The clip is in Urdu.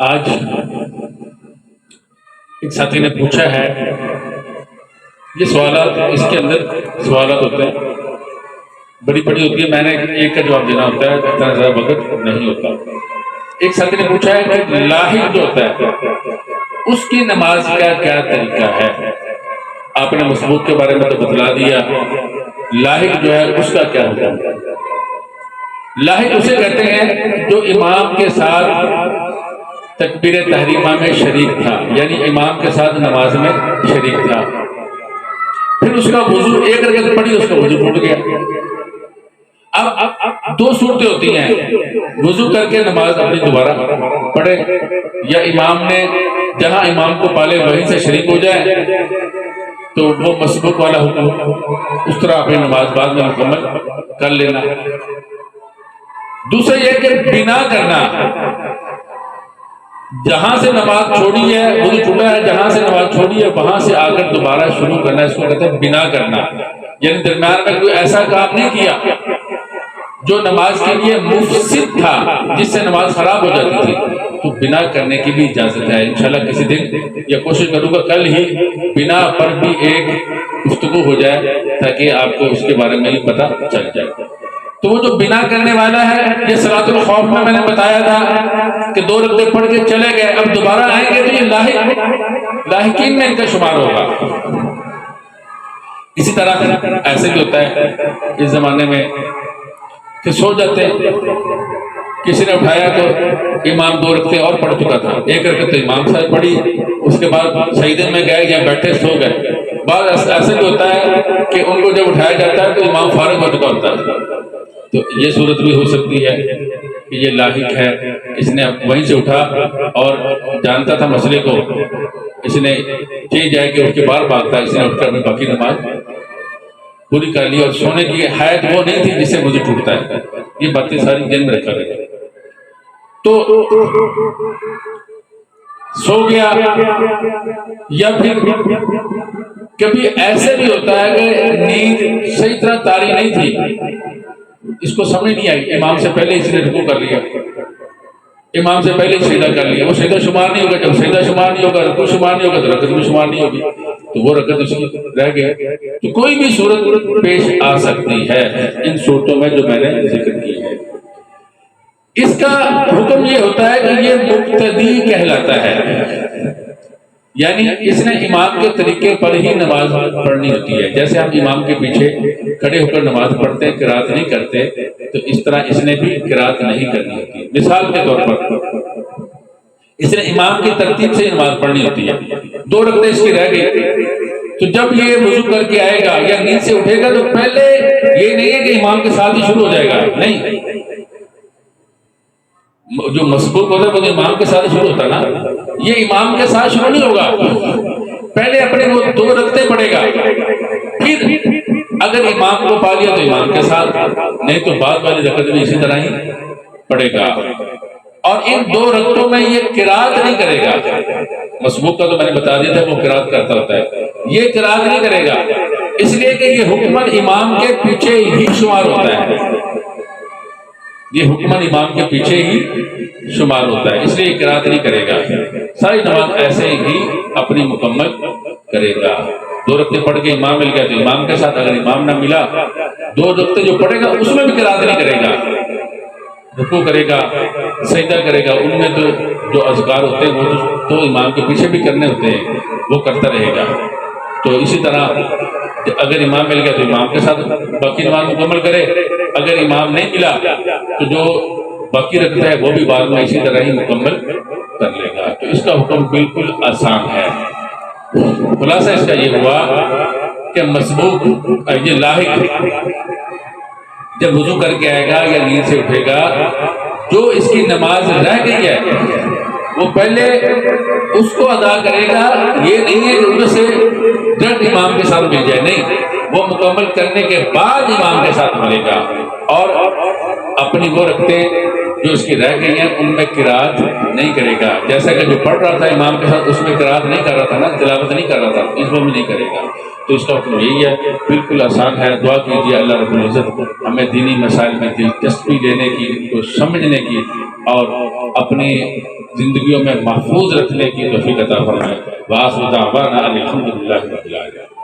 آج ایک ساتھی نے پوچھا ہے، یہ سوالات اس کے اندر سوالات ہوتے ہیں، بڑی بڑی ہوتی ہے، میں نے ایک کا جواب دینا ہوتا ہے، اتنا زیادہ وقت نہیں ہوتا۔ ایک ساتھی نے پوچھا ہے کہ لاحق جو ہوتا ہے اس کی نماز کا کیا طریقہ ہے؟ آپ نے مسبوق کے بارے میں تو بتلا دیا، لاحق جو ہے اس کا کیا ہوتا ہے؟ لاحق اسے کہتے ہیں جو امام کے ساتھ تکبیر تحریمہ میں شریک تھا، یعنی امام کے ساتھ نماز میں شریک تھا، پھر اس کا وضو ایک رکعت پڑھی، اس کا وضو ٹوٹ گیا۔ اب دو صورتیں ہوتی ہیں، وضو کر کے نماز اپنی دوبارہ پڑھے، یا امام نے جہاں امام کو پالے وہیں سے شریک ہو جائے تو وہ مسبوق والا حکم اس طرح اپنی نماز بعد میں مکمل کر لینا۔ دوسرا یہ کہ بنا کرنا، جہاں سے نماز چھوڑی ہے وضو ٹوٹا ہے، جہاں سے نماز چھوڑی ہے وہاں سے آ کر دوبارہ شروع کرنا، اس کو کہتے ہیں بنا کرنا، یعنی درمیان میں کوئی ایسا کام نہیں کیا جو نماز کے لیے مفسد تھا، جس سے نماز خراب ہو جاتی تھی، تو بنا کرنے کی بھی اجازت ہے۔ انشاءاللہ کسی دن یا کوشش کروں گا کل ہی بنا پر بھی ایک گفتگو ہو جائے تاکہ آپ کو اس کے بارے میں بھی پتہ چل جائے۔ تو وہ جو بنا کرنے والا ہے، یہ صلاۃ الخوف میں نے بتایا تھا کہ 2 رکعتیں پڑھ کے چلے گئے، اب دوبارہ آئیں گے تو یہ لاحقین میں ان کا شمار ہوگا۔ اسی طرح ایسے بھی ہوتا ہے اس زمانے میں کہ سو جاتے ہیں، کسی نے اٹھایا تو امام 2 رکعتیں اور پڑھ چکا تھا، 1 رکعت تو امام صاحب پڑھی، اس کے بعد سجدے میں گئے یا بیٹھے سو گئے۔ بعض ایسے بھی ہوتا ہے کہ ان کو جب اٹھایا جاتا ہے تو امام فارغ ہو چکا ہوتا ہے، تو یہ صورت بھی ہو سکتی ہے کہ یہ لاحق ہے، اس نے وہیں سے اٹھا اور جانتا تھا مسئلے کو، اس نے چیز جائے کہ اٹھ کے باہر بھاگتا، اس نے اٹھ کر اپنی باقی نماز پوری کر لی، اور سونے کی حیت وہ نہیں تھی جس سے وضو ٹوٹتا ہے۔ یہ باتیں ساری ذہن میں رکھا گیا۔ تو سو گیا، یا پھر کبھی ایسے بھی ہوتا ہے کہ نیند صحیح طرح طاری نہیں تھی، اس کو سمجھ نہیں آئی، امام سے پہلے اس نے رکوع کر لیا، امام سے پہلے سجدہ کر لیا، وہ سجدہ شمار نہیں ہوگا، جب سجدہ شمار نہیں ہوگا، رکوع شمار نہیں ہوگا تو رکعت بھی شمار نہیں ہوگی، تو وہ رکعت اس کی رہ گئی۔ تو کوئی بھی صورت پیش آ سکتی ہے ان صورتوں میں جو میں نے ذکر کی ہے۔ اس کا حکم یہ ہوتا ہے کہ یہ مقتدی کہلاتا ہے، یعنی اس نے امام کے طریقے پر ہی نماز پڑھنی ہوتی ہے۔ جیسے ہم امام کے پیچھے کھڑے ہو کر نماز پڑھتے ہیں، قرات نہیں کرتے، تو اس طرح اس نے بھی قرات نہیں کرنی ہوتی۔ مثال کے طور پر اس نے امام کی ترتیب سے نماز پڑھنی ہوتی ہے، 2 رکعتیں اس کی رہ گئی، تو جب یہ وضو کر کے آئے گا یا نیند سے اٹھے گا تو پہلے یہ نہیں ہے کہ امام کے ساتھ ہی شروع ہو جائے گا، نہیں، جو مسبوق ہوتا ہے وہ امام کے ساتھ شروع ہوتا ہے نا، یہ امام کے ساتھ شروع نہیں ہوگا، پہلے اپنے وہ 2 رکعتیں پڑھے گا، پھر اگر امام کو پا لیا تو امام کے ساتھ، نہیں تو بعد والی رکعت بھی اسی طرح ہی پڑھے گا۔ اور ان 2 رکعتوں میں یہ قرات نہیں کرے گا، مسبوق کا تو میں نے بتا دیا تھا وہ قرات کرتا ہوتا ہے، یہ قرات نہیں کرے گا، اس لیے کہ یہ حکماً امام کے پیچھے ہی شمار ہوتا ہے، یہ حکماً امام کے پیچھے ہی شمار ہوتا ہے، اس لیے قرات نہیں کرے گا، ساری نماز ایسے ہی اپنی مکمل کرے گا۔ 2 رکعتیں پڑھ کے امام مل گیا تو امام کے ساتھ، اگر امام نہ ملا 2 رکعتیں جو پڑھے گا اس میں بھی قرات نہیں کرے گا، رکوع کرے گا، سجدہ کرے گا، ان میں تو جو اذکار ہوتے ہیں وہ تو امام کے پیچھے بھی کرنے ہوتے ہیں، وہ کرتا رہے گا۔ تو اسی طرح اگر امام مل گیا تو امام کے ساتھ باقی نماز مکمل کرے، اگر امام نہیں ملا تو جو باقی رکھتا ہے وہ بھی بعد میں اسی طرح ہی مکمل کر لے گا۔ تو اس کا حکم بالکل آسان ہے۔ خلاصہ اس کا یہ ہوا کہ مسبوق یہ لاحق جب وضو کر کے آئے گا یا نیند سے اٹھے گا، جو اس کی نماز رہ گئی ہے وہ پہلے اس کو ادا کرے گا، یہ نہیں ہے کہ اس سے ڈائریکٹ امام کے ساتھ مل جائے، نہیں، وہ مکمل کرنے کے بعد امام کے ساتھ ملے گا، اور اپنی وہ رکعتیں جو اس کی رہ گئی ہیں ان میں قرات نہیں کرے گا، جیسا کہ جو پڑھ رہا تھا امام کے ساتھ اس میں قرات نہیں کر رہا تھا نا، تلاوت نہیں کر رہا تھا، اس میں بھی نہیں کرے گا۔ تو اس کا حکم یہی ہے، بالکل آسان ہے۔ دعا کیجیے اللہ رب العزت ہمیں دینی مسائل میں دلچسپی لینے کی، ان کو سمجھنے کی، اور اپنی زندگیوں میں محفوظ رکھنے کی توفیق عطا فرمائے۔ وآخر دعوانا الحمدللہ رب العالمین۔